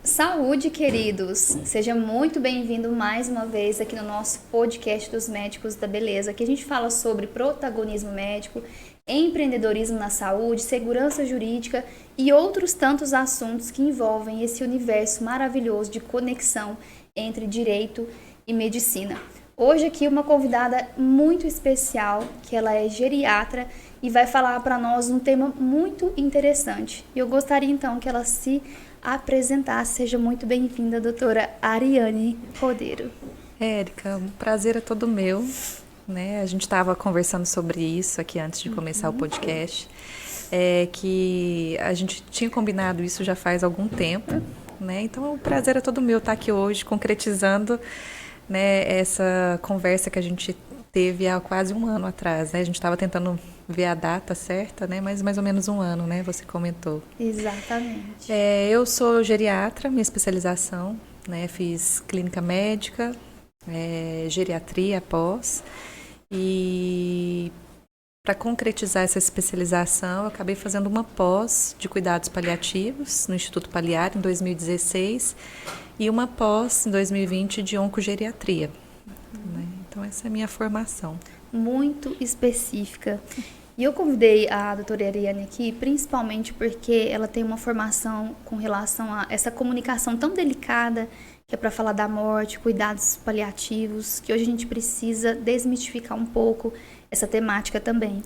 Saúde, queridos! Seja muito bem-vindo mais uma vez aqui no nosso podcast dos Médicos da Beleza. Aqui a gente fala sobre protagonismo médico, empreendedorismo na saúde, segurança jurídica e outros tantos assuntos que envolvem esse universo maravilhoso de conexão entre direito e medicina. Hoje aqui uma convidada muito especial, que ela é geriatra e vai falar para nós um tema muito interessante. E eu gostaria então que ela se apresentasse. Seja muito bem-vinda, doutora Ariane Rodeiro. Érica, o prazer é todo meu, né? A gente estava conversando sobre isso aqui antes de começar o podcast, que a gente tinha combinado isso já faz algum tempo, né? Então o prazer é todo meu estar aqui hoje concretizando, né, essa conversa que a gente teve há quase um ano atrás, né? A gente estava tentando ver a data certa, né? Mas mais ou menos um ano, né? Você comentou. Exatamente. Eu sou geriatra, minha especialização, né? Fiz clínica médica, geriatria após. E para concretizar essa especialização, eu acabei fazendo uma pós de cuidados paliativos no Instituto Paliar em 2016 e uma pós em 2020 de oncogeriatria. Né? Então, essa é a minha formação. Muito específica. E eu convidei a doutora Ariane aqui principalmente porque ela tem uma formação com relação a essa comunicação tão delicada, que é para falar da morte, cuidados paliativos, que hoje a gente precisa desmistificar um pouco essa temática também.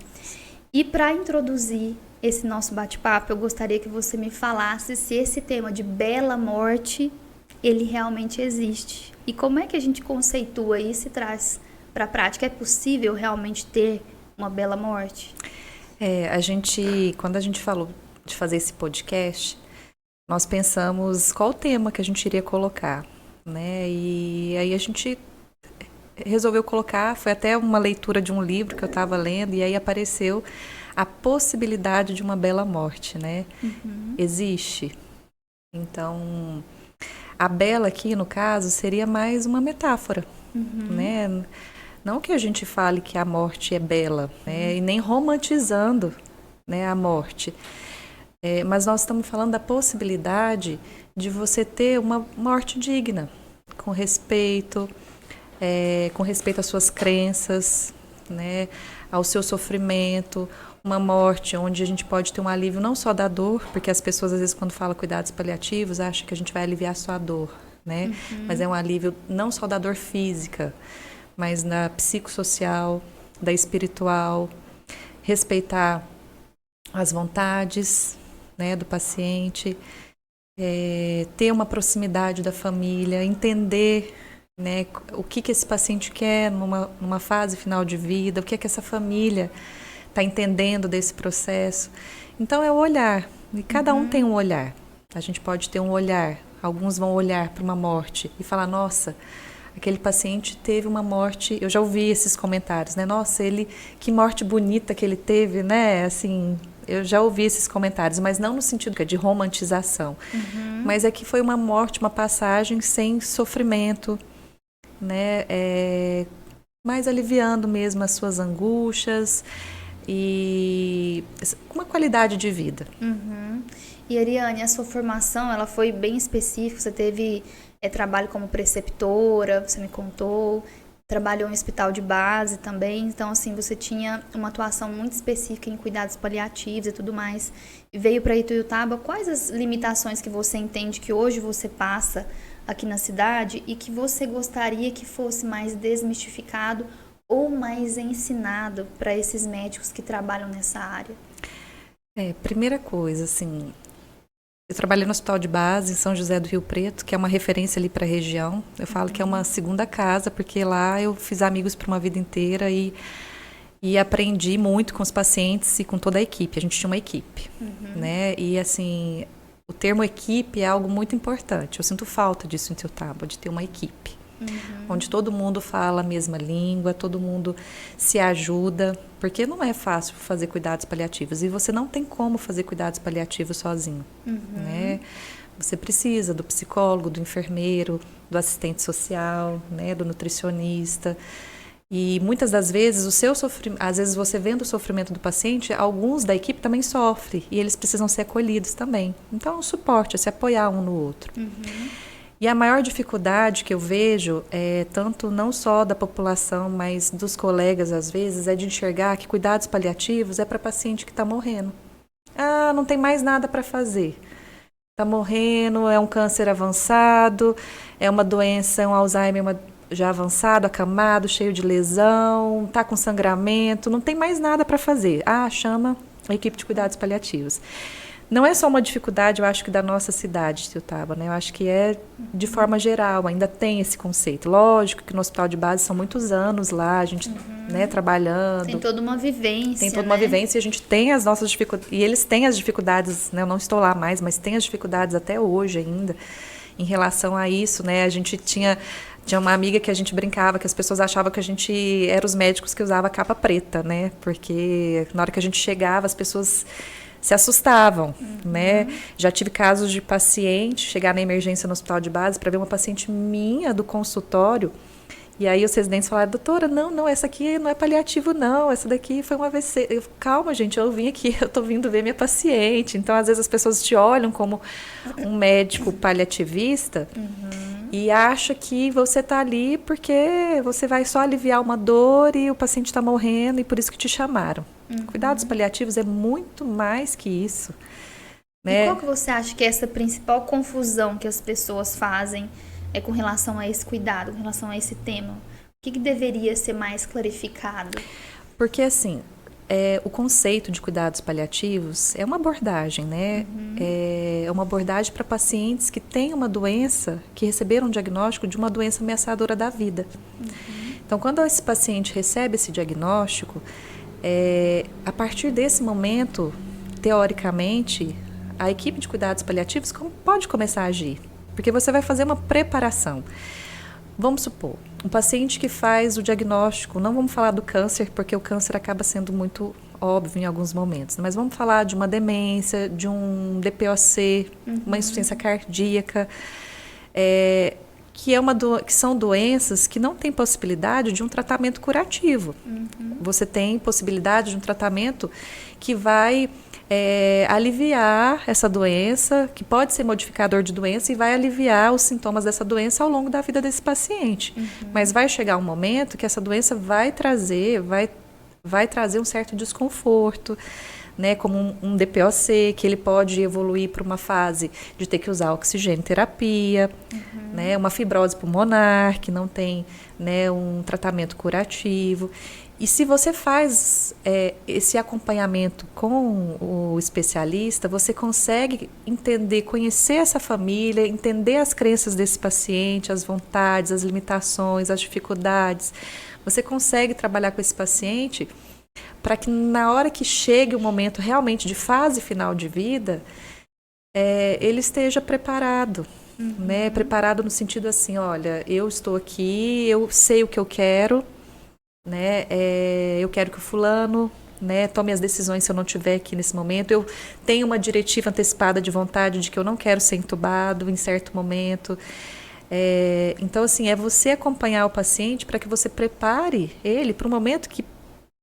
E para introduzir esse nosso bate-papo, eu gostaria que você me falasse se esse tema de bela morte, ele realmente existe. E como é que a gente conceitua isso e traz para a prática? É possível realmente ter uma bela morte? Quando a gente falou de fazer esse podcast, nós pensamos qual o tema que a gente iria colocar, né? E aí a gente resolveu colocar, foi até uma leitura de um livro que eu estava lendo, e aí apareceu a possibilidade de uma bela morte, né? Uhum. Existe. Então, a bela aqui, no caso, seria mais uma metáfora, né? Não que a gente fale que a morte é bela, né? E nem romantizando, né, a morte. Mas nós estamos falando da possibilidade de você ter uma morte digna, com respeito às suas crenças, né, ao seu sofrimento, uma morte onde a gente pode ter um alívio não só da dor, porque as pessoas às vezes quando falam cuidados paliativos acham que a gente vai aliviar só a dor, né? Mas é um alívio não só da dor física, mas da psicossocial, da espiritual, respeitar as vontades, né, do paciente, ter uma proximidade da família, entender, né, o que esse paciente quer numa fase final de vida, o que essa família está entendendo desse processo. Então é o olhar, e cada um tem um olhar. A gente pode ter um olhar, alguns vão olhar para uma morte e falar, nossa, aquele paciente teve uma morte, eu já ouvi esses comentários, né? Nossa, que morte bonita que ele teve, né? Assim, eu já ouvi esses comentários, mas não no sentido de romantização, mas é que foi uma morte, uma passagem sem sofrimento, né? Mais aliviando mesmo as suas angústias e uma qualidade de vida. E Ariane, a sua formação, ela foi bem específica, você teve trabalho como preceptora, você me contou, trabalhou em hospital de base também, então assim, você tinha uma atuação muito específica em cuidados paliativos e tudo mais, e veio para Ituiutaba. Quais as limitações que você entende que hoje você passa aqui na cidade e que você gostaria que fosse mais desmistificado ou mais ensinado para esses médicos que trabalham nessa área? Primeira coisa, assim, eu trabalhei no hospital de base em São José do Rio Preto, que é uma referência ali para a região. Eu falo que é uma segunda casa, porque lá eu fiz amigos para uma vida inteira e aprendi muito com os pacientes e com toda a equipe. A gente tinha uma equipe, né? E assim, o termo equipe é algo muito importante. Eu sinto falta disso em Ituiutaba, de ter uma equipe. Onde todo mundo fala a mesma língua, todo mundo se ajuda, porque não é fácil fazer cuidados paliativos e você não tem como fazer cuidados paliativos sozinho, né? Você precisa do psicólogo, do enfermeiro, do assistente social, né, do nutricionista. E muitas das vezes o seu sofrimento, às vezes você vendo o sofrimento do paciente, alguns da equipe também sofrem e eles precisam ser acolhidos também. Então, o suporte, é se apoiar um no outro. E a maior dificuldade que eu vejo, tanto não só da população, mas dos colegas às vezes, é de enxergar que cuidados paliativos é para paciente que está morrendo. Ah, não tem mais nada para fazer. Está morrendo, é um câncer avançado, é uma doença, é um Alzheimer já avançado, acamado, cheio de lesão, está com sangramento, não tem mais nada para fazer. Ah, chama a equipe de cuidados paliativos. Não é só uma dificuldade, eu acho que da nossa cidade, Tiltaba, né? Eu acho que é de forma geral, ainda tem esse conceito. Lógico que no hospital de base são muitos anos lá, a gente né, trabalhando. Tem toda uma vivência, Tem toda uma vivência e a gente tem as nossas dificuldades, e eles têm as dificuldades, né? Eu não estou lá mais, mas tem as dificuldades até hoje ainda em relação a isso, né? A gente tinha uma amiga que a gente brincava, que as pessoas achavam que a gente era os médicos que usava capa preta, né? Porque na hora que a gente chegava, as pessoas se assustavam, né? Já tive casos de paciente chegar na emergência no hospital de base para ver uma paciente minha do consultório. E aí os residentes falaram, doutora, não, essa aqui não é paliativo, não. Essa daqui foi um AVC. Calma, gente, eu vim aqui, eu tô vindo ver minha paciente. Então, às vezes, as pessoas te olham como um médico paliativista e acha que você tá ali porque você vai só aliviar uma dor e o paciente está morrendo e por isso que te chamaram. Cuidados paliativos é muito mais que isso. Né? E qual que você acha que é essa principal confusão que as pessoas fazem com relação a esse cuidado, com relação a esse tema? O que deveria ser mais clarificado? Porque, assim, o conceito de cuidados paliativos é uma abordagem, né? É uma abordagem para pacientes que têm uma doença, que receberam um diagnóstico de uma doença ameaçadora da vida. Então, quando esse paciente recebe esse diagnóstico, a partir desse momento, teoricamente, a equipe de cuidados paliativos pode começar a agir. Porque você vai fazer uma preparação. Vamos supor, um paciente que faz o diagnóstico, não vamos falar do câncer, porque o câncer acaba sendo muito óbvio em alguns momentos, mas vamos falar de uma demência, de um DPOC, uma insuficiência cardíaca, que são doenças que não têm possibilidade de um tratamento curativo. Você tem possibilidade de um tratamento que vai aliviar essa doença, que pode ser modificador de doença e vai aliviar os sintomas dessa doença ao longo da vida desse paciente. Mas vai chegar um momento que essa doença vai trazer um certo desconforto, né, como um DPOC, que ele pode evoluir para uma fase de ter que usar oxigênio terapia, né, uma fibrose pulmonar, que não tem, né, um tratamento curativo. E se você faz esse acompanhamento com o especialista, você consegue entender, conhecer essa família, entender as crenças desse paciente, as vontades, as limitações, as dificuldades. Você consegue trabalhar com esse paciente para que na hora que chegue o momento realmente de fase final de vida, ele esteja preparado. Né? Preparado no sentido assim, olha, eu estou aqui, eu sei o que eu quero, né? Eu quero que o fulano, né, tome as decisões se eu não estiver aqui nesse momento. Eu tenho uma diretiva antecipada de vontade de que eu não quero ser entubado em certo momento. Então, assim, é você acompanhar o paciente para que você prepare ele para o momento que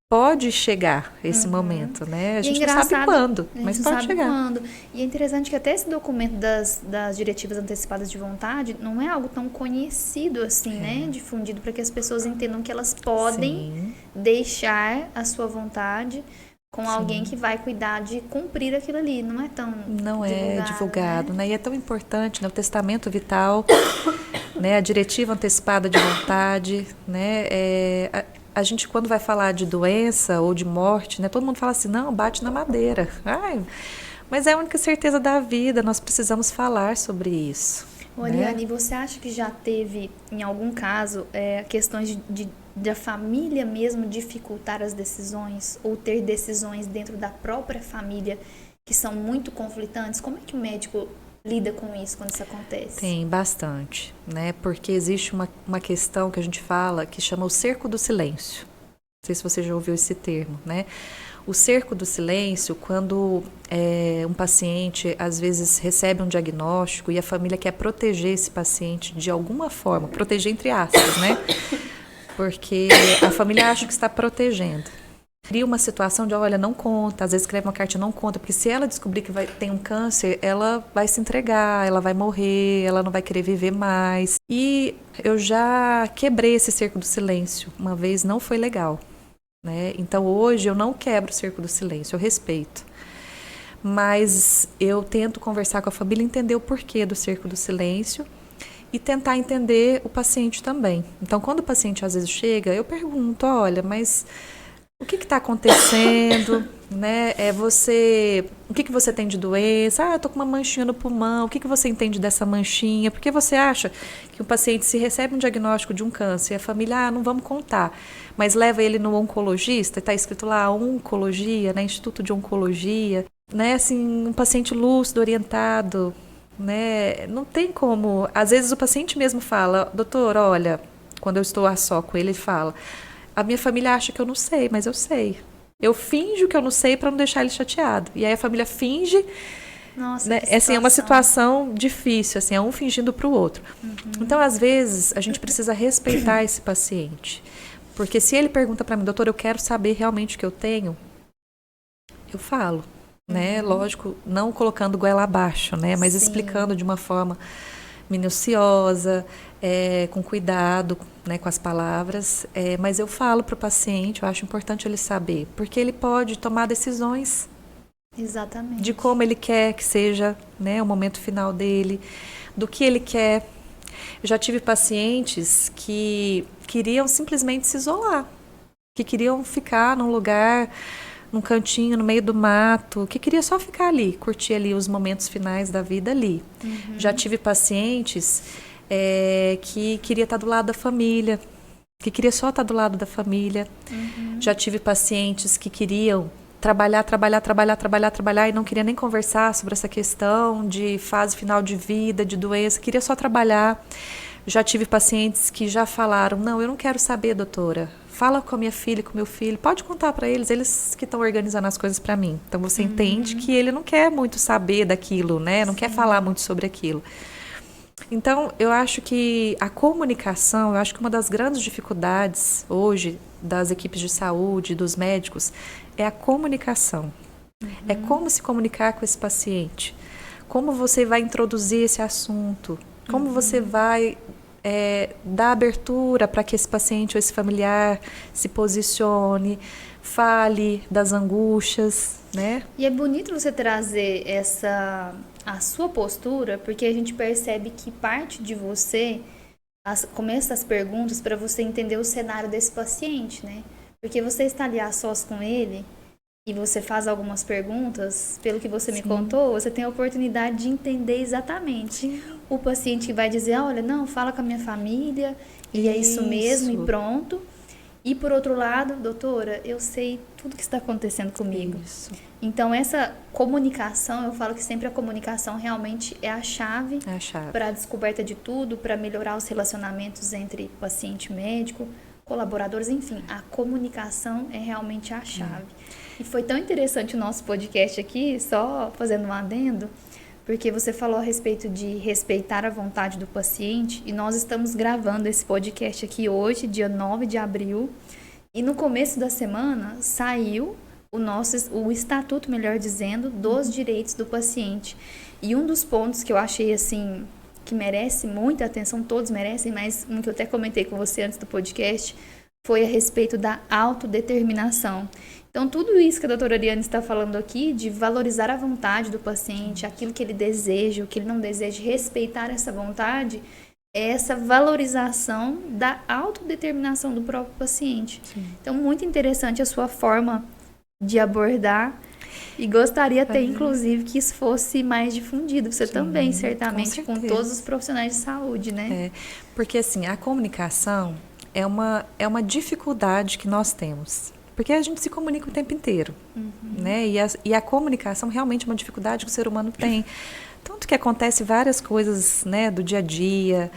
pode chegar esse momento, né? A gente não sabe quando, mas pode chegar. Quando. E é interessante que até esse documento das diretivas antecipadas de vontade não é algo tão conhecido assim, né? Difundido para que as pessoas entendam que elas podem deixar a sua vontade com alguém que vai cuidar de cumprir aquilo ali. Não é tão divulgado, né? E é tão importante, né? O testamento vital, né? A diretiva antecipada de vontade, né? A gente, quando vai falar de doença ou de morte, né, todo mundo fala assim, não, bate na madeira. Mas é a única certeza da vida, nós precisamos falar sobre isso. Oriane, você acha que já teve, em algum caso, questões da família mesmo dificultar as decisões ou ter decisões dentro da própria família que são muito conflitantes? Como é que o médico lida com isso quando isso acontece? Tem bastante, né? Porque existe uma questão que a gente fala que chama o cerco do silêncio. Não sei se você já ouviu esse termo, né? O cerco do silêncio, quando um paciente às vezes recebe um diagnóstico e a família quer proteger esse paciente de alguma forma, proteger entre aspas, né? porque a família acha que está protegendo. Cria uma situação de, olha, não conta, às vezes escreve uma carta e não conta, porque se ela descobrir que tem um câncer, ela vai se entregar, ela vai morrer, ela não vai querer viver mais. E eu já quebrei esse cerco do silêncio, uma vez não foi legal, né? Então hoje eu não quebro o cerco do silêncio, eu respeito. Mas eu tento conversar com a família, entender o porquê do cerco do silêncio e tentar entender o paciente também. Então quando o paciente às vezes chega, eu pergunto, olha, mas... o que está acontecendo, né? O que você tem de doença? Eu estou com uma manchinha no pulmão. O que você entende dessa manchinha? Por que você acha que o paciente, se recebe um diagnóstico de um câncer, e a família, não vamos contar, mas leva ele no oncologista, está escrito lá oncologia, né? Instituto de Oncologia, né? Assim, um paciente lúcido, orientado, né? Não tem como. Às vezes o paciente mesmo fala, doutor, olha, quando eu estou a só com ele, ele fala, a minha família acha que eu não sei, mas eu sei. Eu finjo que eu não sei para não deixar ele chateado. E aí a família finge. Nossa, né? que Assim, é uma situação difícil, assim, é um fingindo para o outro. Então, às vezes, a gente precisa respeitar esse paciente. Porque se ele pergunta para mim, doutor, eu quero saber realmente o que eu tenho, eu falo. Né? Lógico, não colocando goela abaixo, né? Mas explicando de uma forma minuciosa, com cuidado, né, com as palavras, mas eu falo para o paciente, eu acho importante ele saber, porque ele pode tomar decisões. Exatamente. De como ele quer que seja, né, o momento final dele, do que ele quer. Eu já tive pacientes que queriam simplesmente se isolar, que queriam ficar num lugar, num cantinho, no meio do mato, que queria só ficar ali, curtir ali os momentos finais da vida ali. Já tive pacientes que queria estar do lado da família, que queria só estar do lado da família. Já tive pacientes que queriam trabalhar e não queria nem conversar sobre essa questão de fase final de vida, de doença, queria só trabalhar. Já tive pacientes que já falaram, não, eu não quero saber, doutora, fala com a minha filha, com o meu filho, pode contar para eles, eles que estão organizando as coisas para mim. Então você entende que ele não quer muito saber daquilo, né? Não quer falar muito sobre aquilo. Então, eu acho que a comunicação, eu acho que uma das grandes dificuldades hoje das equipes de saúde, dos médicos, é a comunicação. É como se comunicar com esse paciente. Como você vai introduzir esse assunto. Como você vai dar abertura para que esse paciente ou esse familiar se posicione, fale das angústias, né? E é bonito você trazer a sua postura, porque a gente percebe que parte de você começa as perguntas para você entender o cenário desse paciente, né? Porque você está ali a sós com ele e você faz algumas perguntas, pelo que você me contou, você tem a oportunidade de entender exatamente o paciente que vai dizer, olha, não, fala com a minha família e é isso mesmo e pronto. E por outro lado, doutora, eu sei tudo que está acontecendo comigo. Isso. Então, essa comunicação, eu falo que sempre a comunicação realmente é a chave, para a descoberta de tudo, para melhorar os relacionamentos entre paciente e médico, colaboradores, enfim, a comunicação é realmente a chave. E foi tão interessante o nosso podcast aqui, só fazendo um adendo, porque você falou a respeito de respeitar a vontade do paciente, e nós estamos gravando esse podcast aqui hoje, dia 9 de abril, e no começo da semana saiu o estatuto, melhor dizendo, dos direitos do paciente. E um dos pontos que eu achei, assim, que merece muita atenção, todos merecem, mas um que eu até comentei com você antes do podcast, foi a respeito da autodeterminação. Então, tudo isso que a doutora Ariane está falando aqui, de valorizar a vontade do paciente, aquilo que ele deseja, o que ele não deseja, respeitar essa vontade, é essa valorização da autodeterminação do próprio paciente. Sim. Então, muito interessante a sua forma de abordar e gostaria até, inclusive, que isso fosse mais difundido. Você também, certamente, com todos os profissionais de saúde, né? Porque, assim, a comunicação é uma dificuldade que nós temos. Porque a gente se comunica o tempo inteiro, né? E a comunicação realmente é uma dificuldade que o ser humano tem. Tanto que acontece várias coisas, né, do dia a dia,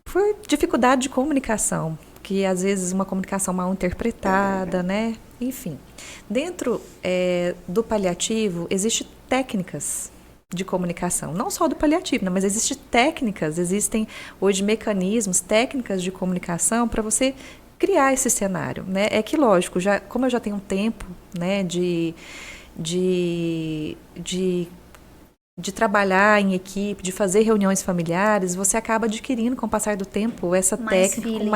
por dificuldade de comunicação, que às vezes uma comunicação mal interpretada, né? Enfim, dentro do paliativo, existem técnicas de comunicação, não só do paliativo, né, mas existem hoje mecanismos, técnicas de comunicação para você criar esse cenário, né? É que, lógico, como eu já tenho um tempo, né, de, de trabalhar em equipe, de fazer reuniões familiares, você acaba adquirindo, com o passar do tempo, essa técnica feeling,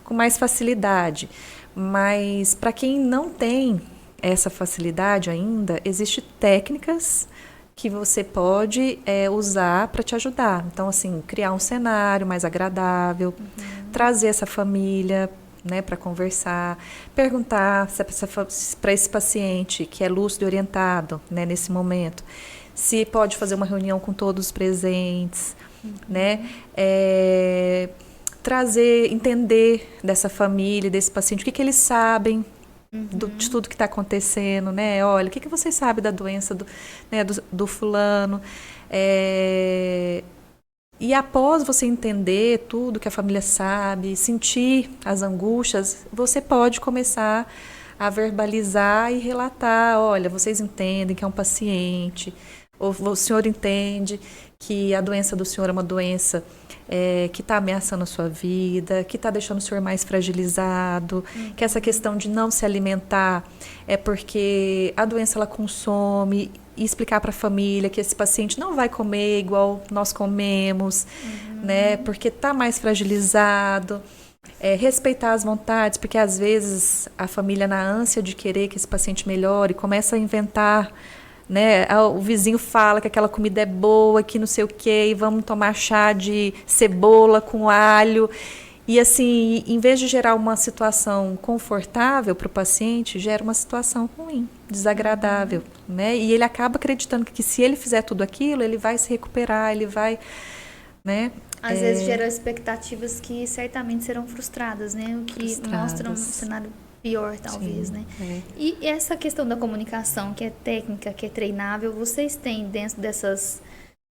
com mais facilidade. Mas, para quem não tem essa facilidade ainda, existem técnicas que você pode usar para te ajudar. Então, assim, criar um cenário mais agradável, trazer essa família, né, para conversar, perguntar para esse paciente que é lúcido e orientado, né, nesse momento, se pode fazer uma reunião com todos os presentes, né, trazer, entender dessa família, desse paciente, o que eles sabem de tudo que está acontecendo, né? Olha, o que vocês sabem da doença do fulano? E após você entender tudo que a família sabe, sentir as angústias, você pode começar a verbalizar e relatar, olha, vocês entendem que é um paciente, ou o senhor entende que a doença do senhor é uma doença que está ameaçando a sua vida, que está deixando o senhor mais fragilizado, que essa questão de não se alimentar é porque a doença ela consome, e explicar para a família que esse paciente não vai comer igual nós comemos, né, porque está mais fragilizado. Respeitar as vontades, porque às vezes a família, na ânsia de querer que esse paciente melhore, começa a inventar, né? O vizinho fala que aquela comida é boa, que não sei o quê, e vamos tomar chá de cebola com alho. E assim, em vez de gerar uma situação confortável para o paciente, gera uma situação ruim, desagradável, né? E ele acaba acreditando que se ele fizer tudo aquilo, ele vai se recuperar, ele vai, né? Às vezes gera expectativas que certamente serão frustradas, né? O que mostra um cenário pior, talvez, né? E essa questão da comunicação, que é técnica, que é treinável, vocês têm dentro dessas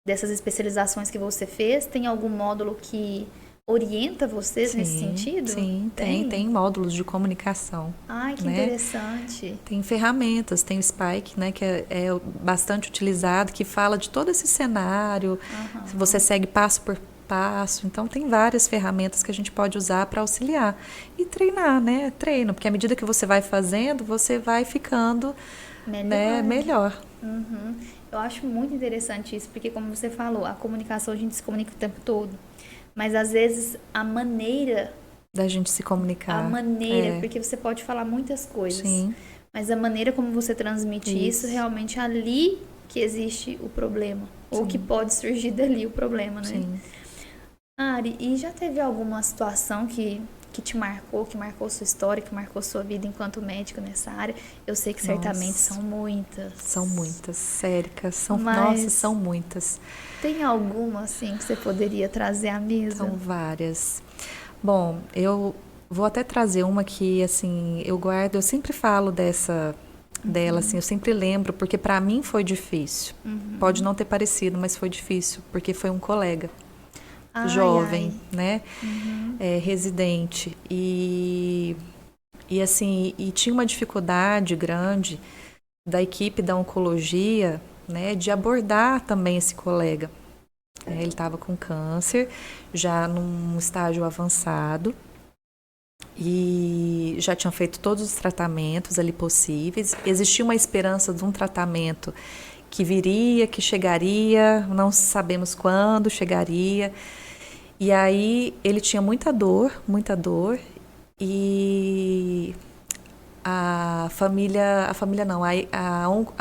especializações que você fez, tem algum módulo que orienta vocês nesse sentido? Sim, tem módulos de comunicação. Ai, que né? interessante. Tem ferramentas, tem o Spike, né, que é bastante utilizado, que fala de todo esse cenário, você segue passo por passo, então tem várias ferramentas que a gente pode usar para auxiliar. E treinar, né? Treino, porque à medida que você vai fazendo, você vai ficando melhor. Eu acho muito interessante isso, porque como você falou, a comunicação a gente se comunica o tempo todo. Mas às vezes a maneira da gente se comunicar. Porque você pode falar muitas coisas. Sim. Mas a maneira como você transmite isso realmente é ali que existe o problema. Sim. Ou que pode surgir dali o problema, né? Sim. Ari, e já teve alguma situação que te marcou, que marcou sua história, que marcou sua vida enquanto médico nessa área? Eu sei que certamente são muitas. São muitas, Séricas. São muitas. Tem alguma, assim, que você poderia trazer à mesa? São várias. Bom, eu vou até trazer uma que, assim, eu guardo, eu sempre falo dela, assim, eu sempre lembro, porque para mim foi difícil. Pode não ter parecido, mas foi difícil, porque foi um colega. Jovem, né? Residente. E assim, e tinha uma dificuldade grande da equipe da oncologia, né, de abordar também esse colega. Ele estava com câncer, já num estágio avançado, e já tinham feito todos os tratamentos ali possíveis. Existia uma esperança de um tratamento que viria, que chegaria, não sabemos quando chegaria. E aí ele tinha muita dor, e a família não,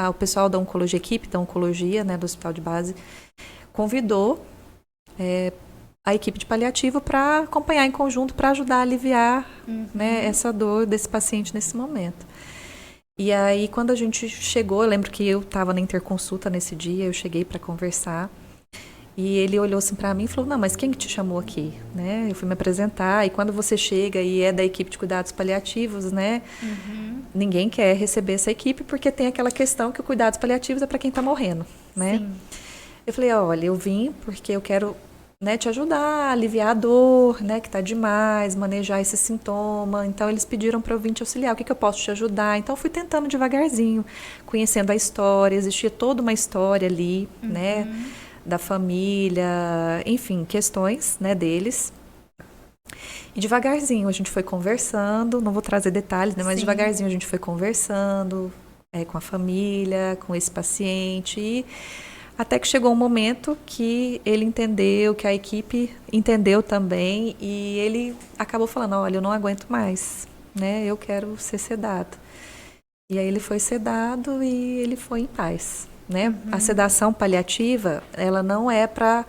o pessoal da oncologia, a equipe da oncologia, né, do hospital de base, convidou a equipe de paliativo para acompanhar em conjunto, para ajudar a aliviar, né, essa dor desse paciente nesse momento. E aí, quando a gente chegou, eu lembro que eu estava na interconsulta nesse dia, eu cheguei para conversar. E ele olhou assim para mim e falou, não, mas quem que te chamou aqui? Né? Eu fui me apresentar, e quando você chega e é da equipe de cuidados paliativos, né? Ninguém quer receber essa equipe, porque tem aquela questão que o cuidados paliativos é para quem está morrendo, né? Sim. Eu falei, olha, eu vim porque eu quero, né, te ajudar a aliviar a dor, né, que está demais, manejar esse sintoma. Então, eles pediram para eu vir te auxiliar, o que eu posso te ajudar? Então, eu fui tentando devagarzinho, conhecendo a história, existia toda uma história ali, né? Da família, enfim, questões, né, deles. E devagarzinho a gente foi conversando, não vou trazer detalhes, né? Mas Sim. devagarzinho a gente foi conversando com a família, com esse paciente, e até que chegou um momento que ele entendeu, que a equipe entendeu também, e ele acabou falando, olha, eu não aguento mais, né? Eu quero ser sedado. E aí ele foi sedado e ele foi em paz, né? A sedação paliativa, ela não é para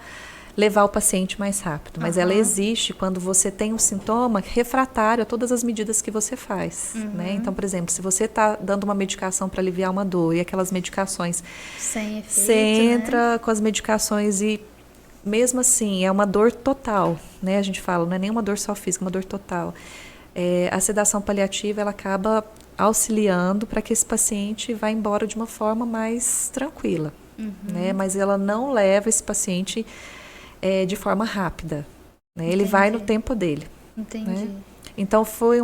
levar o paciente mais rápido, mas ela existe quando você tem um sintoma refratário a todas as medidas que você faz, né? Então, por exemplo, se você está dando uma medicação para aliviar uma dor e aquelas medicações, Sem efeito, você entra né? com as medicações e mesmo assim é uma dor total, né? A gente fala, não é nem uma dor só física, é uma dor total. A sedação paliativa, ela acaba auxiliando para que esse paciente vá embora de uma forma mais tranquila, né? Mas ela não leva esse paciente de forma rápida, né? Ele vai no tempo dele. Entendi. Né? Então foi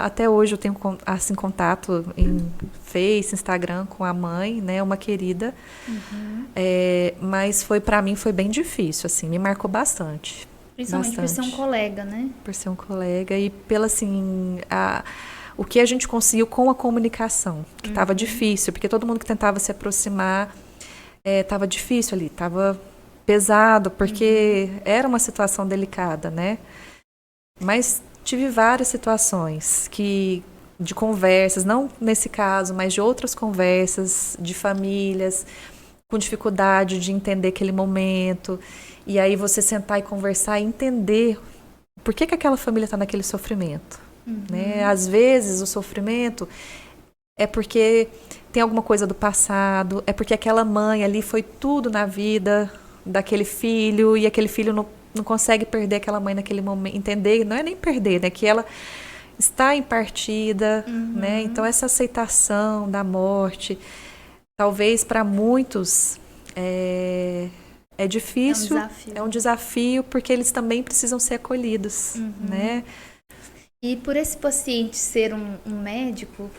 até hoje eu tenho assim contato em Face, Instagram com a mãe, né? Uma querida, mas para mim foi bem difícil, assim, me marcou bastante. Principalmente por ser um colega, né? Por ser um colega e pela assim o que a gente conseguiu com a comunicação, que estava difícil, porque todo mundo que tentava se aproximar estava difícil ali, estava pesado, porque era uma situação delicada, né? Mas tive várias situações de conversas, não nesse caso, mas de outras conversas, de famílias com dificuldade de entender aquele momento. E aí você sentar e conversar e entender por que aquela família está naquele sofrimento. Né? Às vezes o sofrimento é porque tem alguma coisa do passado, é porque aquela mãe ali foi tudo na vida daquele filho e aquele filho não consegue perder aquela mãe naquele momento, entender, não é nem perder, né? Que ela está em partida, né? Então essa aceitação da morte, talvez para muitos é difícil, é um desafio porque eles também precisam ser acolhidos, né? E por esse paciente ser um médico,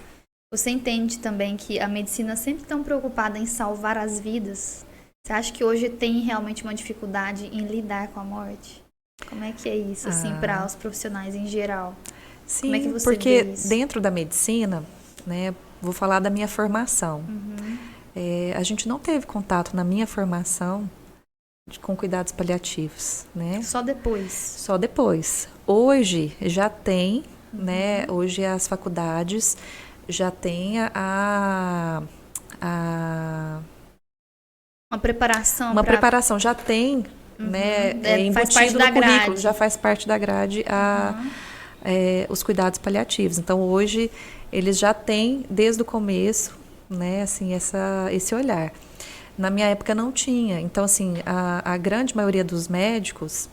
você entende também que a medicina sempre tão preocupada em salvar as vidas? Você acha que hoje tem realmente uma dificuldade em lidar com a morte? Como é que é isso, assim, para os profissionais em geral? Sim, como é que você porque vê isso? Dentro da medicina, né, vou falar da minha formação. A gente não teve contato na minha formação com cuidados paliativos, né? Só depois? Só depois. Hoje já tem, né? Hoje as faculdades já têm uma preparação. Uma preparação já tem, né? Faz parte embutido da no currículo, grade. já faz parte da grade os cuidados paliativos. Então hoje eles já têm desde o começo, né? Assim, esse olhar. Na minha época não tinha. Então, assim, a grande maioria dos médicos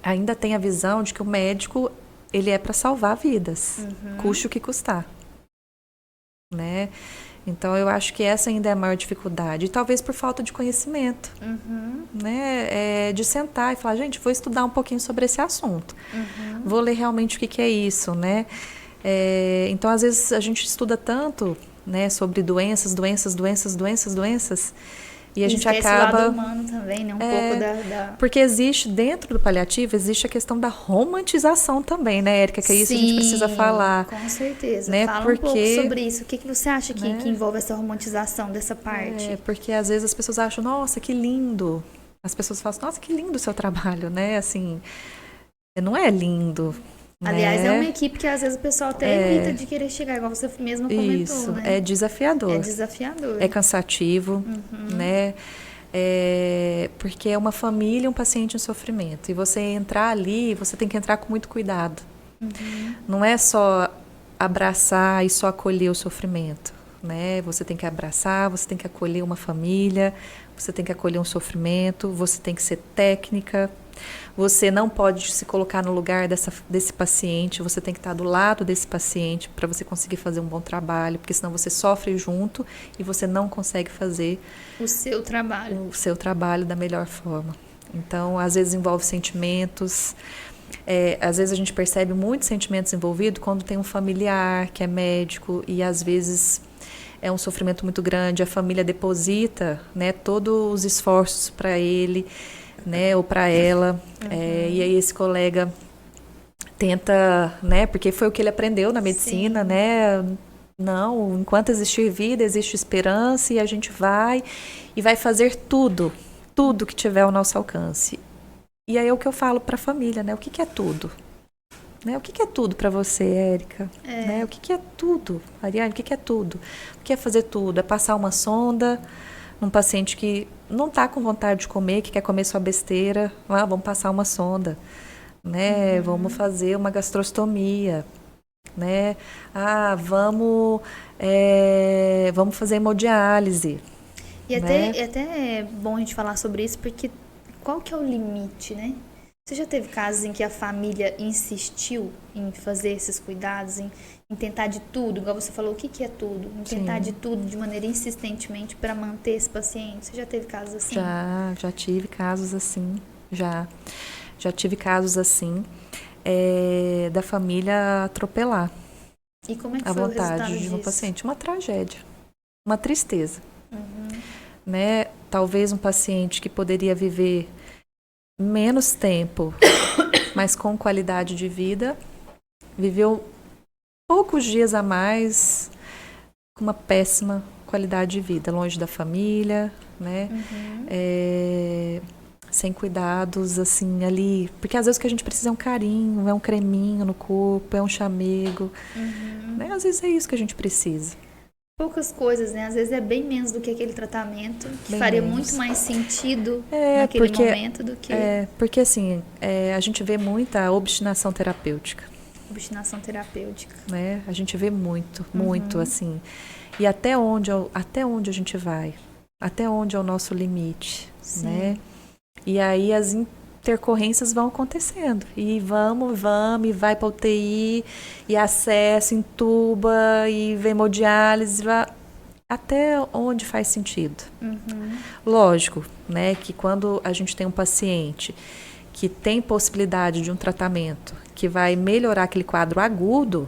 ainda tem a visão de que o médico ele é para salvar vidas, custe o que custar, né? Então, eu acho que essa ainda é a maior dificuldade. E talvez por falta de conhecimento, né? De sentar e falar, gente, vou estudar um pouquinho sobre esse assunto. Vou ler realmente o que é isso, né? Então, às vezes, a gente estuda tanto, né, sobre doenças, e a gente acaba... Esse lado humano também, né? Um pouco da... Porque existe, dentro do paliativo, existe a questão da romantização também, né, Érica? Que é isso que a gente precisa falar. Com certeza. Né? Fala um pouco sobre isso. O que você acha que envolve essa romantização dessa parte? Porque às vezes as pessoas acham, nossa, que lindo. As pessoas falam, nossa, que lindo o seu trabalho, né? Assim, não é lindo. Aliás, né? é uma equipe que às vezes o pessoal até evita de querer chegar, igual você mesma comentou, isso, né? É desafiador. É desafiador. É cansativo, né? Porque é uma família e um paciente em sofrimento. E você entrar ali, você tem que entrar com muito cuidado. Não é só abraçar e só acolher o sofrimento, né? Você tem que abraçar, você tem que acolher uma família, você tem que acolher um sofrimento, você tem que ser técnica. Você não pode se colocar no lugar desse paciente, você tem que estar do lado desse paciente para você conseguir fazer um bom trabalho, porque senão você sofre junto e você não consegue fazer o seu trabalho da melhor forma. Então, às vezes envolve sentimentos, às vezes a gente percebe muitos sentimentos envolvidos quando tem um familiar que é médico e às vezes é um sofrimento muito grande, a família deposita, né, todos os esforços para ele, né, ou para ela, e aí esse colega tenta, né? Porque foi o que ele aprendeu na medicina, Sim. né? Não, enquanto existir vida, existe esperança e a gente vai e vai fazer tudo que tiver ao nosso alcance. E aí é o que eu falo para a família, né? O que que é tudo? Né? O que que é tudo para você, Érica? Né? O que que é tudo? Ariane, o que que é tudo? O que é fazer tudo? É passar uma sonda num paciente que não está com vontade de comer, que quer comer sua besteira. Ah, vamos passar uma sonda. Né? Vamos fazer uma gastrostomia. Né? Ah, vamos fazer hemodiálise. E Né? até é bom a gente falar sobre isso, porque qual que é o limite, né? Você já teve casos em que a família insistiu em fazer esses cuidados, em tentar de tudo, igual você falou, o que que é tudo? Em tentar de tudo de maneira insistentemente para manter esse paciente. Você já teve casos assim? Já tive casos assim, já tive casos assim, da família atropelar E como é que a foi o resultado vontade de um disso? paciente. Uma tragédia, uma tristeza. Né? Talvez um paciente que poderia viver menos tempo, mas com qualidade de vida, viveu poucos dias a mais com uma péssima qualidade de vida, longe da família, né? Sem cuidados, assim, ali. Porque às vezes o que a gente precisa é um carinho, é um creminho no corpo, é um chamego. Né? Às vezes é isso que a gente precisa. Poucas coisas, né? Às vezes é bem menos do que aquele tratamento, que Bem faria menos. muito mais sentido naquele momento do que Porque assim, a gente vê muita obstinação terapêutica. obstinação terapêutica. Né? A gente vê muito, assim. E até onde a gente vai? Até onde é o nosso limite? Sim. Né? E aí as intercorrências vão acontecendo. E vamos, e vai para UTI, e acesso, entuba, e hemodiálise, até onde faz sentido. Lógico, né, que quando a gente tem um paciente que tem possibilidade de um tratamento que vai melhorar aquele quadro agudo,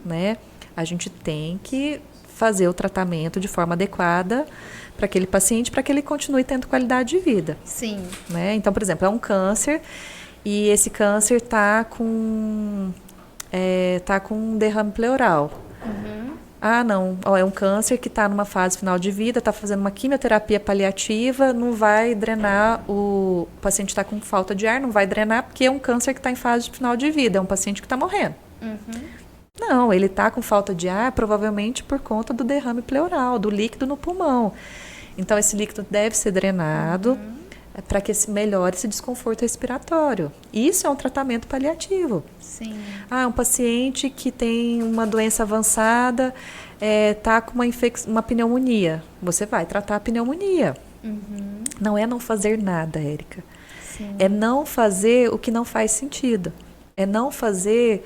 né, a gente tem que fazer o tratamento de forma adequada para aquele paciente, para que ele continue tendo qualidade de vida. Sim. Né? Então, por exemplo, é um câncer e esse câncer está com um derrame pleural. Ah, não, é um câncer que está numa fase final de vida, está fazendo uma quimioterapia paliativa, não vai drenar, o paciente está com falta de ar, não vai drenar porque é um câncer que está em fase final de vida, é um paciente que está morrendo. Não, ele está com falta de ar provavelmente por conta do derrame pleural, do líquido no pulmão. Então, esse líquido deve ser drenado para que melhore esse desconforto respiratório. Isso é um tratamento paliativo. Sim. Ah, um paciente que tem uma doença avançada, está com uma pneumonia. Você vai tratar a pneumonia. Não é não fazer nada, Érica. Sim. É não fazer o que não faz sentido. É não fazer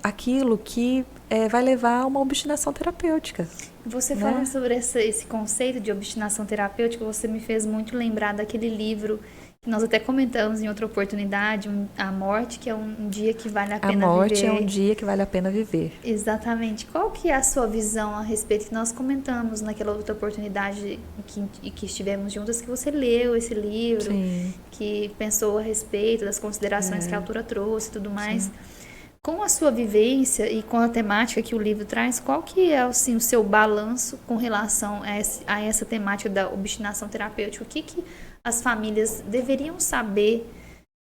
aquilo que vai levar a uma obstinação terapêutica. Você né? falando sobre esse conceito de obstinação terapêutica, você me fez muito lembrar daquele livro que nós até comentamos em outra oportunidade, A Morte, que é um dia que vale a pena viver. A morte é um dia que vale a pena viver. Exatamente. Qual que é a sua visão a respeito que nós comentamos naquela outra oportunidade que estivemos juntas, que você leu esse livro, Sim. que pensou a respeito das considerações que a autora trouxe e tudo mais. Sim. Com a sua vivência e com a temática que o livro traz, qual que é assim, o seu balanço com relação a essa temática da obstinação terapêutica? O que as famílias deveriam saber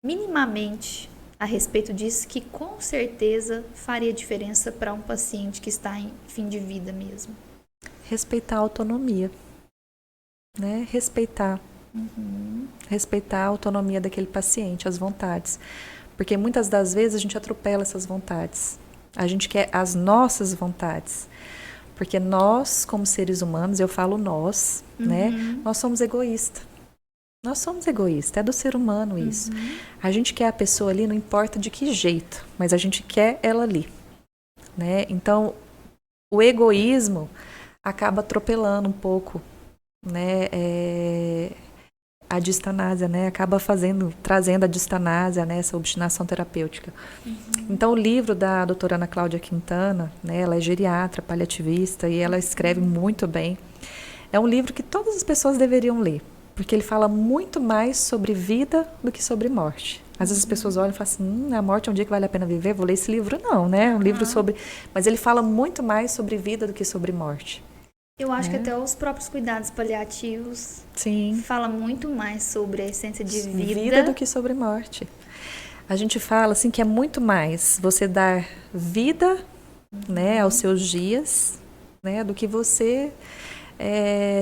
minimamente a respeito disso, que com certeza faria diferença para um paciente que está em fim de vida mesmo? Respeitar a autonomia. Né? Respeitar a autonomia daquele paciente, as vontades. Porque muitas das vezes a gente atropela essas vontades. A gente quer as nossas vontades. Porque nós, como seres humanos, eu falo nós, né? Nós somos egoístas. Nós somos egoístas, é do ser humano isso. A gente quer a pessoa ali, não importa de que jeito, mas a gente quer ela ali. Né? Então, o egoísmo acaba atropelando um pouco, né? A distanásia, né? Acaba trazendo a distanásia, né? Essa obstinação terapêutica. Então, o livro da doutora Ana Cláudia Quintana, né? Ela é geriatra, paliativista, e ela escreve muito bem. É um livro que todas as pessoas deveriam ler. porque ele fala muito mais sobre vida do que sobre morte. Às vezes as pessoas olham e falam assim, a morte é um dia que vale a pena viver, vou ler esse livro. Não, né? Um livro sobre... Mas ele fala muito mais sobre vida do que sobre morte. Eu acho que até os próprios cuidados paliativos Sim. fala muito mais sobre a essência de Vida do que sobre morte. A gente fala assim que é muito mais você dar vida, né, aos seus dias, né, do que você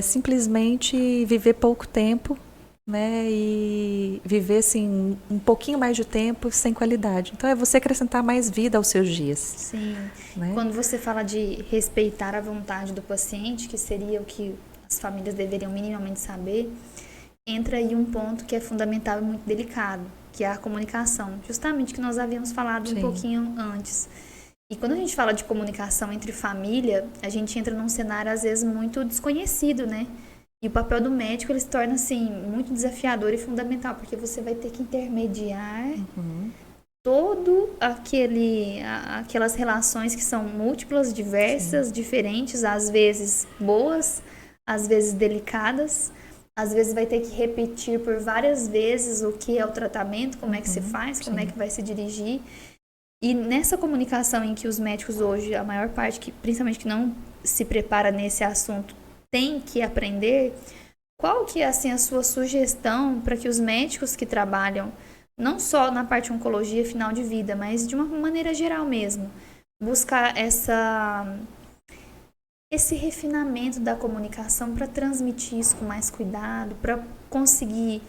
simplesmente viver pouco tempo, né, e viver assim um pouquinho mais de tempo sem qualidade. Então é você acrescentar mais vida aos seus dias. Sim. Né? Quando você fala de respeitar a vontade do paciente, que seria o que as famílias deveriam minimamente saber, entra aí um ponto que é fundamental e muito delicado, que é a comunicação, justamente que nós havíamos falado Sim. um pouquinho antes. E quando a gente fala de comunicação entre família, a gente entra num cenário às vezes muito desconhecido, né? E o papel do médico, ele se torna assim muito desafiador e fundamental, porque você vai ter que intermediar todo aquelas relações que são múltiplas, diversas, diferentes, às vezes boas, às vezes delicadas. Às vezes vai ter que repetir por várias vezes o que é o tratamento, como é que se faz, como é que vai se dirigir. E nessa comunicação em que os médicos hoje, a maior parte, principalmente que não se prepara nesse assunto, tem que aprender, qual que é assim, a sua sugestão para que os médicos que trabalham, não só na parte de oncologia final de vida, mas de uma maneira geral mesmo, buscar esse refinamento da comunicação para transmitir isso com mais cuidado, para conseguir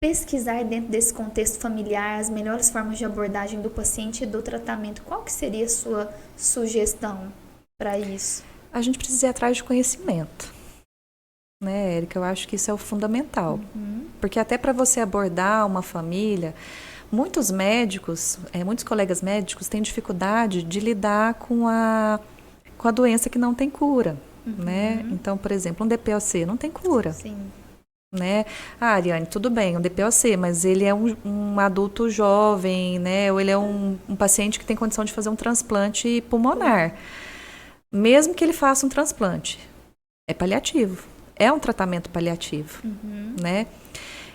pesquisar dentro desse contexto familiar as melhores formas de abordagem do paciente e do tratamento. Qual que seria a sua sugestão para isso? A gente precisa ir atrás de conhecimento, né, Érica? Eu acho que isso é o fundamental. Porque até para você abordar uma família, muitos médicos, muitos colegas médicos têm dificuldade de lidar com a doença que não tem cura, né? Então, por exemplo, um DPOC não tem cura. Sim. Né? Ah, Ariane, tudo bem, um DPOC, mas ele é um adulto jovem, né? Ou ele é um paciente que tem condição de fazer um transplante pulmonar. Mesmo que ele faça um transplante, é paliativo, é um tratamento paliativo, né?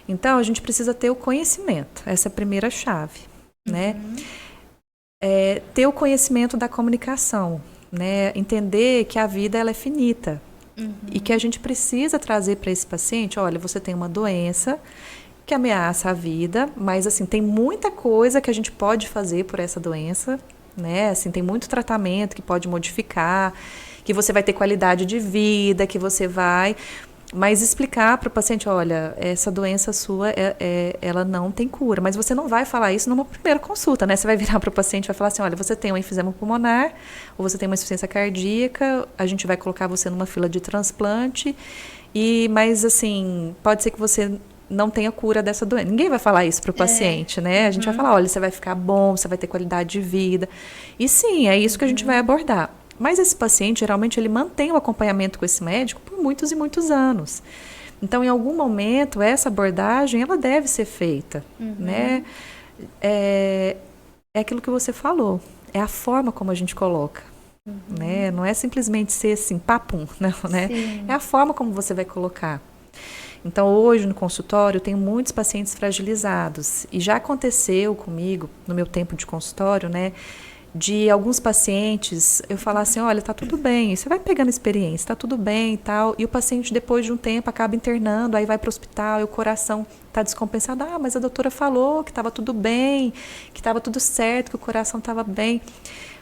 Então, a gente precisa ter o conhecimento, essa é a primeira chave, né? Ter o conhecimento da comunicação, né? Entender que a vida ela é finita. E que a gente precisa trazer para esse paciente, olha, você tem uma doença que ameaça a vida, mas assim, tem muita coisa que a gente pode fazer por essa doença, né? Assim, tem muito tratamento que pode modificar, que você vai ter qualidade de vida, que você vai... Mas explicar para o paciente, olha, essa doença sua, ela não tem cura. Mas você não vai falar isso numa primeira consulta, né? Você vai virar para o paciente e vai falar assim, olha, você tem um enfisema pulmonar, ou você tem uma insuficiência cardíaca, a gente vai colocar você numa fila de transplante, mas assim, pode ser que você não tenha cura dessa doença. Ninguém vai falar isso para o paciente, né? A gente vai falar, olha, você vai ficar bom, você vai ter qualidade de vida. E sim, é isso que a gente vai abordar. Mas esse paciente, geralmente, ele mantém o acompanhamento com esse médico por muitos e muitos anos. Então, em algum momento, essa abordagem, ela deve ser feita, né? É aquilo que você falou, é a forma como a gente coloca, né? Não é simplesmente ser assim, papum, não, né? Sim. É a forma como você vai colocar. Então, hoje, no consultório, eu tenho muitos pacientes fragilizados. E já aconteceu comigo, no meu tempo de consultório, né? De alguns pacientes, eu falar assim, olha, tá tudo bem, você vai pegando experiência, tá tudo bem e tal, e o paciente depois de um tempo acaba internando, aí vai para o hospital e o coração tá descompensado, mas a doutora falou que estava tudo bem, que estava tudo certo, que o coração estava bem,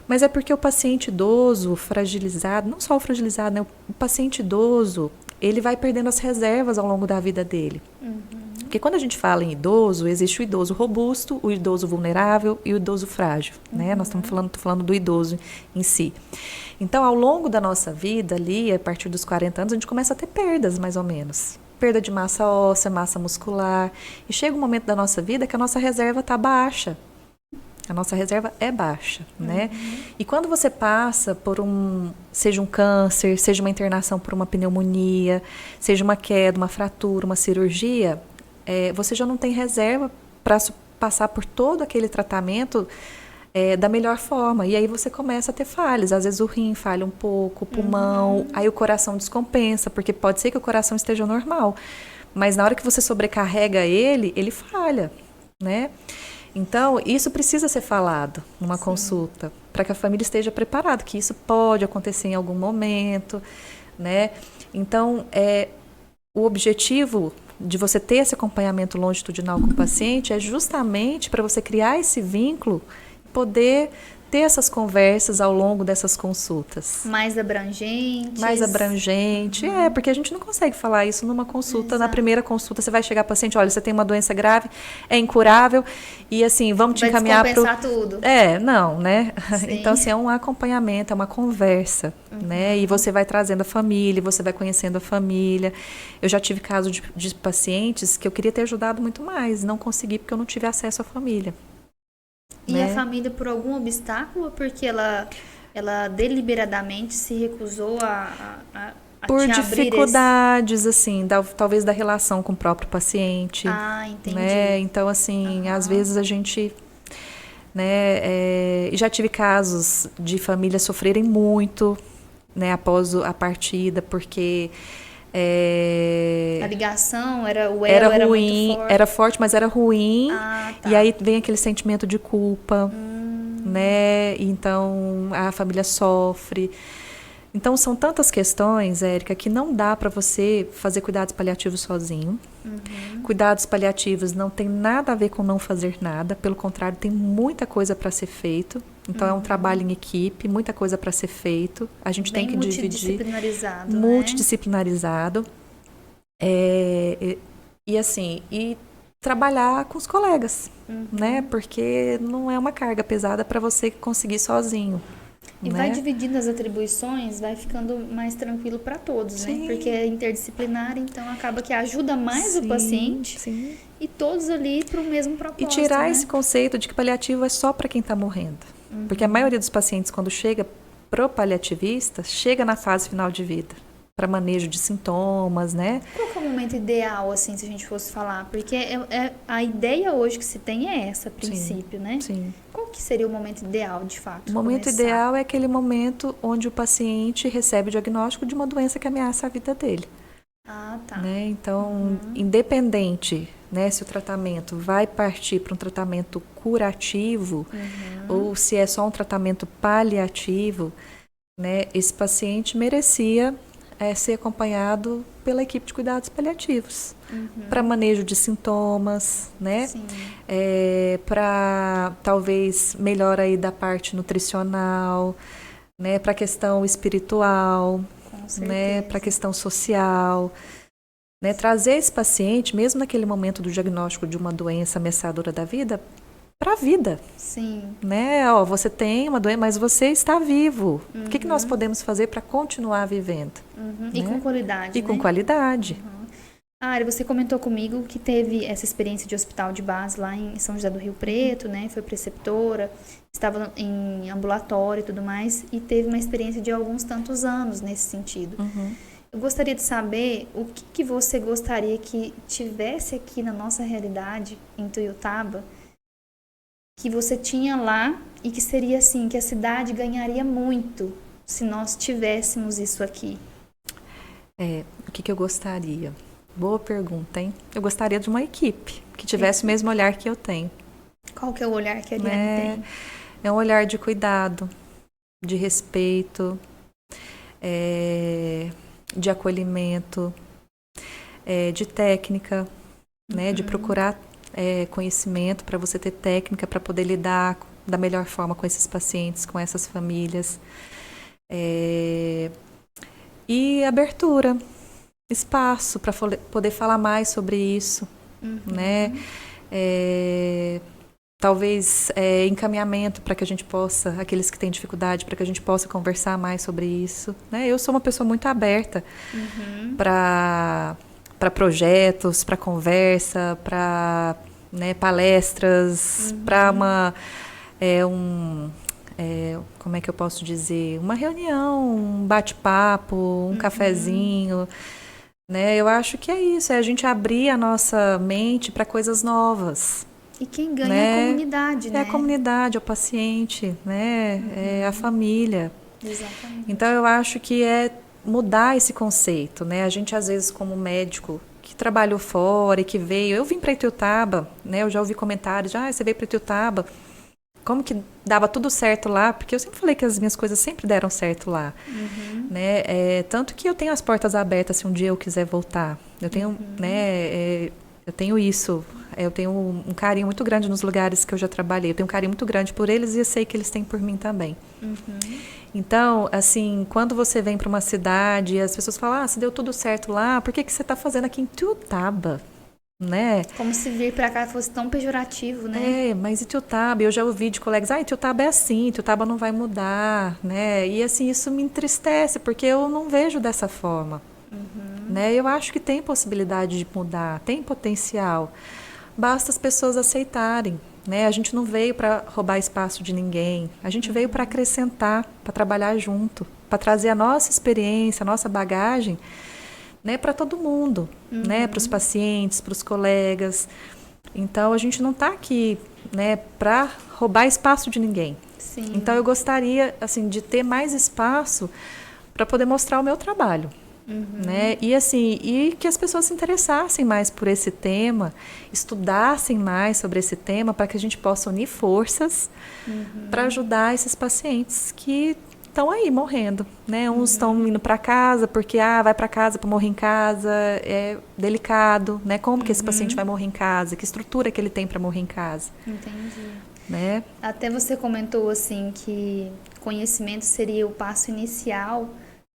mas é porque o paciente idoso, fragilizado, não só o fragilizado, né, o paciente idoso, ele vai perdendo as reservas ao longo da vida dele. Porque quando a gente fala em idoso, existe o idoso robusto, o idoso vulnerável e o idoso frágil, né? Nós tô falando do idoso em si. Então, ao longo da nossa vida, ali, a partir dos 40 anos, a gente começa a ter perdas, mais ou menos. Perda de massa óssea, massa muscular. E chega um momento da nossa vida que a nossa reserva está baixa. A nossa reserva é baixa, né? E quando você passa por seja um câncer, seja uma internação por uma pneumonia, seja uma queda, uma fratura, uma cirurgia, você já não tem reserva para passar por todo aquele tratamento da melhor forma. E aí você começa a ter falhas. Às vezes o rim falha um pouco, o pulmão, aí o coração descompensa, porque pode ser que o coração esteja normal. Mas na hora que você sobrecarrega ele falha, né? Então, isso precisa ser falado numa consulta, para que a família esteja preparada, que isso pode acontecer em algum momento, né? Então, o objetivo de você ter esse acompanhamento longitudinal com o paciente é justamente para você criar esse vínculo, poder ter essas conversas ao longo dessas consultas. Mais abrangentes. Mais abrangente, porque a gente não consegue falar isso numa consulta. Na primeira consulta você vai chegar ao paciente, olha, você tem uma doença grave, é incurável, e assim, vamos te encaminhar para descompensar tudo. Não, né? Sim. Então, assim, é um acompanhamento, é uma conversa, né? E você vai trazendo a família, você vai conhecendo a família. Eu já tive casos de pacientes que eu queria ter ajudado muito mais, não consegui porque eu não tive acesso à família. E né? a família por algum obstáculo, porque ela deliberadamente se recusou a por te dificuldades, assim, talvez da relação com o próprio paciente. Ah, entendi. Né? Então, assim, às vezes a gente... Né, já tive casos de famílias sofrerem muito, né, após a partida, porque... a ligação era ruim, era forte, mas era ruim. Tá. E aí vem aquele sentimento de culpa, né? Então a família sofre. Então são tantas questões, Érica, que não dá para você fazer cuidados paliativos sozinho. Cuidados paliativos não tem nada a ver com não fazer nada, pelo contrário, tem muita coisa para ser feito. Então é um trabalho em equipe, muita coisa para ser feito. A gente tem que dividir. Multidisciplinarizado. Multidisciplinarizado. E assim, trabalhar com os colegas, né? Porque não é uma carga pesada para você conseguir sozinho. E né? vai dividindo as atribuições, vai ficando mais tranquilo para todos, Sim. né? Porque é interdisciplinar, então acaba que ajuda mais o paciente e todos ali para o mesmo propósito. E tirar né? esse conceito de que paliativo é só para quem está morrendo. Porque a maioria dos pacientes, quando chega pro paliativista, chega na fase final de vida, para manejo de sintomas, né? Qual que é o momento ideal, assim, se a gente fosse falar? Porque a ideia hoje que se tem é essa, a princípio, né? Sim. Qual que seria o momento ideal, de fato? O momento ideal é aquele momento onde o paciente recebe o diagnóstico de uma doença que ameaça a vida dele. Ah, tá. Né? Então, independente, né, se o tratamento vai partir para um tratamento curativo ou se é só um tratamento paliativo, né, esse paciente merecia ser acompanhado pela equipe de cuidados paliativos para manejo de sintomas, né? Para talvez melhora aí da parte nutricional, né? Para a questão espiritual, né? Para a questão social, né? Trazer esse paciente, mesmo naquele momento do diagnóstico de uma doença ameaçadora da vida, para a vida. Sim. Né? Você tem uma doença, mas você está vivo. O que nós podemos fazer para continuar vivendo? Né? E com qualidade. E com qualidade. Ari, você comentou comigo que teve essa experiência de hospital de base lá em São José do Rio Preto, né? Foi preceptora, estava em ambulatório e tudo mais, e teve uma experiência de alguns tantos anos nesse sentido. Eu gostaria de saber o que você gostaria que tivesse aqui na nossa realidade, em Tuiutaba, que você tinha lá e que seria assim, que a cidade ganharia muito se nós tivéssemos isso aqui. O que eu gostaria? Boa pergunta, hein? Eu gostaria de uma equipe que tivesse o mesmo olhar que eu tenho. Qual que é o olhar que a Ariane tem? É um olhar de cuidado, de respeito, de acolhimento, de técnica, né? De procurar conhecimento para você ter técnica para poder lidar da melhor forma com esses pacientes, com essas famílias. E abertura, espaço para poder falar mais sobre isso, né? Talvez encaminhamento para que a gente possa, aqueles que têm dificuldade, para que a gente possa conversar mais sobre isso, né? Eu sou uma pessoa muito aberta para projetos, para conversa, para palestras, para como é que eu posso dizer? Uma reunião, um bate-papo, um cafezinho, né? Eu acho que é isso, é a gente abrir a nossa mente para coisas novas. E quem ganha é a comunidade, né? É a comunidade, é o paciente, né? É a família. Exatamente. Então, eu acho que é mudar esse conceito, né? A gente, às vezes, como médico, que que trabalhou fora e que veio. Eu vim para Ituiutaba, né? Eu já ouvi comentários, você veio para Ituiutaba, como que dava tudo certo lá? Porque eu sempre falei que as minhas coisas sempre deram certo lá, né? Tanto que eu tenho as portas abertas se um dia eu quiser voltar. Eu tenho, né? Eu tenho isso. Eu tenho um carinho muito grande nos lugares que eu já trabalhei. Eu tenho um carinho muito grande por eles e eu sei que eles têm por mim também. Então, assim, quando você vem para uma cidade e as pessoas falam, se deu tudo certo lá, por que você está fazendo aqui em Ituiutaba? Né? Como se vir para cá fosse tão pejorativo, né? Mas Ituiutaba, eu já ouvi de colegas, Ituiutaba é assim, Ituiutaba não vai mudar, né? E assim, isso me entristece, porque eu não vejo dessa forma. Né? Eu acho que tem possibilidade de mudar, tem potencial. Basta as pessoas aceitarem. Né? A gente não veio para roubar espaço de ninguém, a gente veio para acrescentar, para trabalhar junto, para trazer a nossa experiência, a nossa bagagem, né, para todo mundo, né, para os pacientes, para os colegas. Então, a gente não está aqui, né, para roubar espaço de ninguém. Sim. Então, eu gostaria, assim, de ter mais espaço para poder mostrar o meu trabalho. Né? E assim, e que as pessoas se interessassem mais por esse tema, estudassem mais sobre esse tema, para que a gente possa unir forças para ajudar esses pacientes que estão aí morrendo, né? Uns estão indo para casa porque vai para casa para morrer em casa, é delicado, né? Como que esse paciente vai morrer em casa? Que estrutura que ele tem para morrer em casa? Entendi. Né? Até você comentou assim que conhecimento seria o passo inicial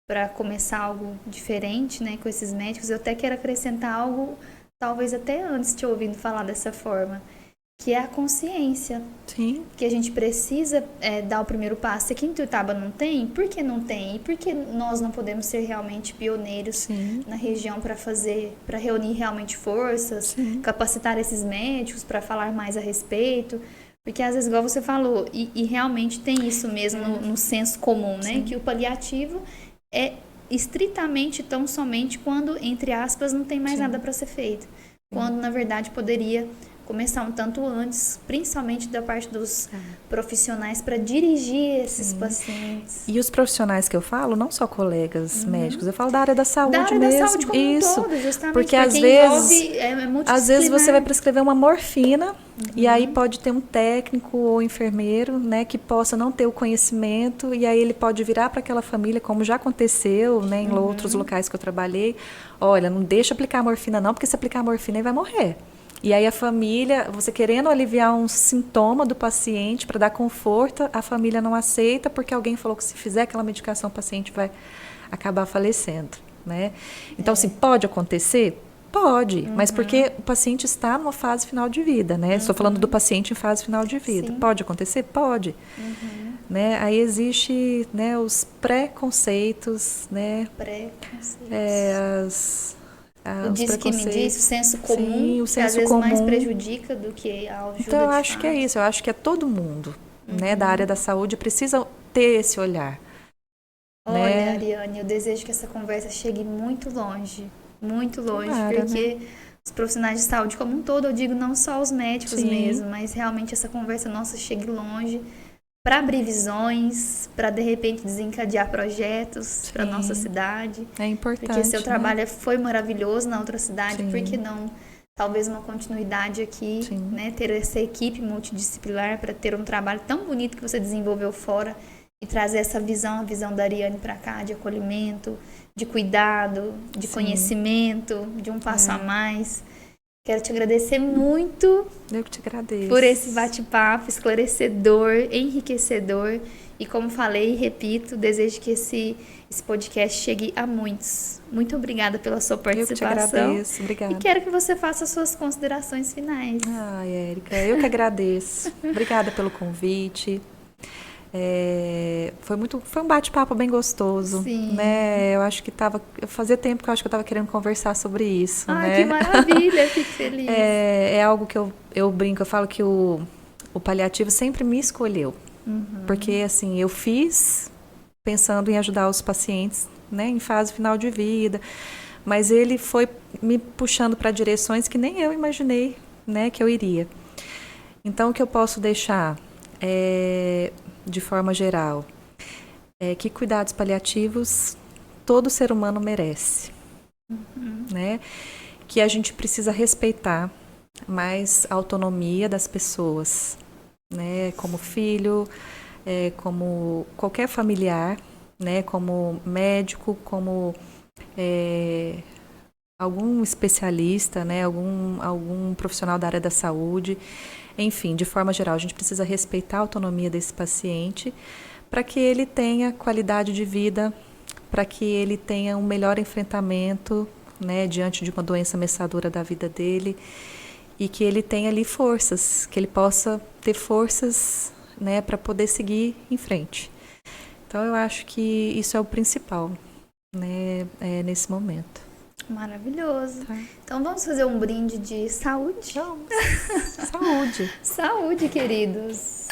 para começar algo diferente, né, com esses médicos. Eu até quero acrescentar algo, talvez até antes te ouvindo falar dessa forma, que é a consciência. Sim. Que a gente precisa dar o primeiro passo. Se aqui em Ituiutaba não tem, por que não tem? E por que nós não podemos ser realmente pioneiros na região para reunir realmente forças, capacitar esses médicos para falar mais a respeito? Porque às vezes, igual você falou, e realmente tem isso mesmo no senso comum, né? Que o paliativo é estritamente tão somente quando, entre aspas, não tem mais nada para ser feito. Quando, na verdade, poderia começar um tanto antes, principalmente da parte dos profissionais, para dirigir esses pacientes. E os profissionais que eu falo, não só colegas médicos, eu falo da área da saúde mesmo. Da área da saúde como um todo, justamente. Porque às vezes você vai prescrever uma morfina e aí pode ter um técnico ou enfermeiro, né, que possa não ter o conhecimento e aí ele pode virar para aquela família, como já aconteceu, né, em outros locais que eu trabalhei. Olha, não deixa aplicar a morfina não, porque se aplicar a morfina ele vai morrer. E aí a família, você querendo aliviar um sintoma do paciente para dar conforto, a família não aceita porque alguém falou que se fizer aquela medicação o paciente vai acabar falecendo, né? Então, assim, pode acontecer? Pode, mas porque o paciente está numa fase final de vida, né? Estou falando do paciente em fase final de vida. Sim. Pode acontecer? Pode. Né? Aí existe, né, os preconceitos, né? O disse que me disse, o senso comum, o senso que às vezes mais prejudica do que ajuda. Então, eu acho que é isso. Eu acho que é todo mundo, né, da área da saúde precisa ter esse olhar. Olha, né? Ariane, eu desejo que essa conversa chegue muito longe, Claro, porque né? os profissionais de saúde como um todo, eu digo não só os médicos mesmo, mas realmente essa conversa nossa chegue longe, para abrir visões, para de repente desencadear projetos para nossa cidade. É importante. Porque seu trabalho foi maravilhoso na outra cidade, por que não talvez uma continuidade aqui, né? Ter essa equipe multidisciplinar para ter um trabalho tão bonito que você desenvolveu fora e trazer essa visão, a visão da Ariane para cá, de acolhimento, de cuidado, de conhecimento, de um passo a mais. Quero te agradecer muito. Eu que te agradeço. Por esse bate-papo esclarecedor, enriquecedor. E como falei e repito, desejo que esse podcast chegue a muitos. Muito obrigada pela sua participação. Eu que te agradeço. Obrigada. E quero que você faça as suas considerações finais. Ai, Érica, eu que agradeço. Obrigada pelo convite. Foi um bate-papo bem gostoso. Sim. Né? Eu acho que fazia tempo que eu acho que eu estava querendo conversar sobre isso. Ai, né? Que maravilha, fico feliz. É algo que eu brinco, eu falo que o paliativo sempre me escolheu. Porque, assim, eu fiz pensando em ajudar os pacientes, né, em fase final de vida, mas ele foi me puxando para direções que nem eu imaginei, né, que eu iria. Então, o que eu posso deixar de forma geral, que cuidados paliativos todo ser humano merece, né? que a gente precisa respeitar mais a autonomia das pessoas, né? Como filho, como qualquer familiar, né? Como médico, como algum especialista, né? Algum profissional da área da saúde. Enfim, de forma geral, a gente precisa respeitar a autonomia desse paciente para que ele tenha qualidade de vida, para que ele tenha um melhor enfrentamento, né, diante de uma doença ameaçadora da vida dele, e que ele tenha ali forças, que ele possa ter forças, né, para poder seguir em frente. Então, eu acho que isso é o principal, né, nesse momento. Maravilhoso. Tá. Então, vamos fazer um brinde de saúde? Vamos. Saúde. Saúde, queridos.